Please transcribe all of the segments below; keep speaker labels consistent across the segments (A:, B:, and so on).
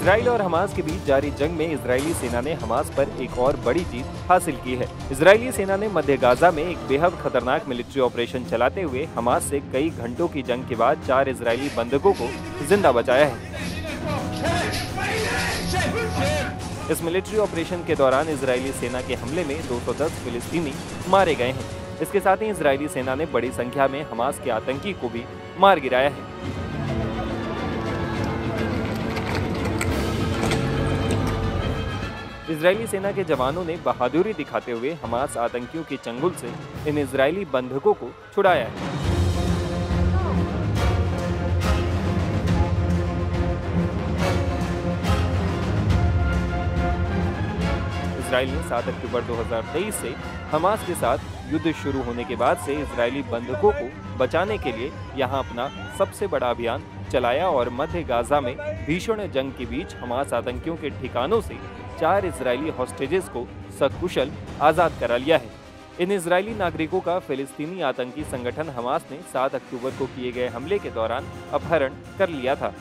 A: Israel और Hamas के बीच जारी जंग में इजरायली सेना ने हमास पर एक और बड़ी जीत हासिल की है। इजरायली सेना ने मध्य गाजा में एक बेहद खतरनाक मिलिट्री ऑपरेशन चलाते हुए हमास से कई घंटों की जंग के बाद 4 इजरायली बंधकों को जिंदा बचाया है। इस मिलिट्री ऑपरेशन के दौरान इजरायली सेना के हमले में 210 फिलिस्तीनी मारे गए हैं। इसके साथ ही इजरायली सेना ने बड़ी संख्या में हमास के आतंकी को भी मार गिराया है। इजरायली सेना के जवानों ने बहादुरी दिखाते हुए हमास आतंकियों के चंगुल से इन इजरायली बंधकों को छुड़ाया है। इजराइल ने 7 अक्टूबर 2023 से हमास के साथ युद्ध शुरू होने के बाद से इजरायली बंधकों को बचाने के लिए यहां अपना सबसे बड़ा अभियान चलाया और मध्य गाजा में भीषण जंग के बीच हमास आतंकियों के ठिकानों से 4 इजरायली हॉस्टेजेस को सकुशल आजाद करा लिया है। इन इजरायली नागरिकों का फिलिस्तीनी आतंकी संगठन हमास ने 7 अक्टूबर को किए गए हमले के दौरान अपहरण कर लिया था।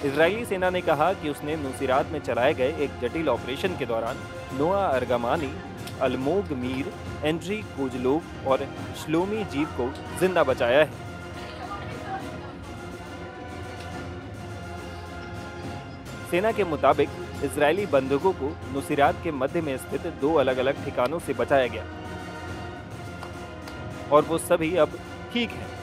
A: इजरायली सेना ने कहा कि उसने नुसीरात में चलाए गए एक जटिल ऑपरेशन के दौरान नोआ अर्गमानी, अलमोग मीर, एंड्री कोजलोव और श्लोमी जीव को जिंदा बचाया है। सेना के मुताबिक इजरायली बंधकों को नुसीरात के मध्य में स्थित 2 अलग अलग ठिकानों से बचाया गया और वो सभी अब ठीक हैं।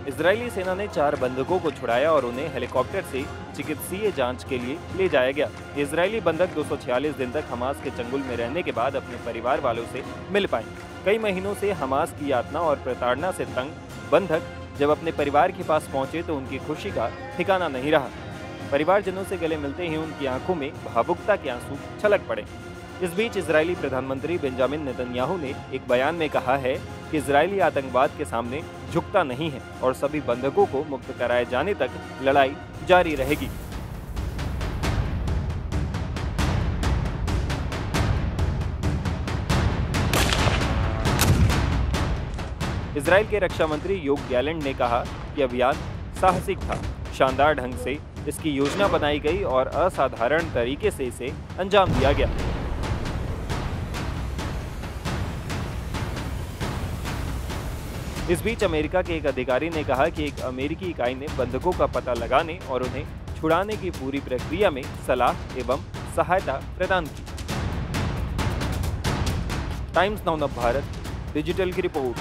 A: इजरायली सेना ने 4 बंधकों को छुड़ाया और उन्हें हेलीकॉप्टर से चिकित्सीय जांच के लिए ले जाया गया। इजरायली बंधक 246 दिन तक हमास के चंगुल में रहने के बाद अपने परिवार वालों से मिल पाए। कई महीनों से हमास की यातना और प्रताड़ना से तंग बंधक जब अपने परिवार के पास पहुंचे तो उनकी खुशी का ठिकाना नहीं रहा। परिवारजनों से गले मिलते ही उनकी आंखों में भावुकता के आंसू छलक पड़े। इस बीच इजरायली प्रधानमंत्री बेंजामिन नेतन्याहू ने एक बयान में कहा है कि इजरायली आतंकवाद के सामने झुकता नहीं है और सभी बंधकों को मुक्त कराए जाने तक लड़ाई जारी रहेगी। इजरायल के रक्षा मंत्री योव गैलेंट ने कहा कि अभियान साहसिक था, शानदार ढंग से इसकी योजना बनाई गई और असाधारण तरीके से इसे अंजाम दिया गया। इस बीच अमेरिका के एक अधिकारी ने कहा कि एक अमेरिकी इकाई ने बंधकों का पता लगाने और उन्हें छुड़ाने की पूरी प्रक्रिया में सलाह एवं सहायता प्रदान की। टाइम्स नाउ भारत डिजिटल की रिपोर्ट।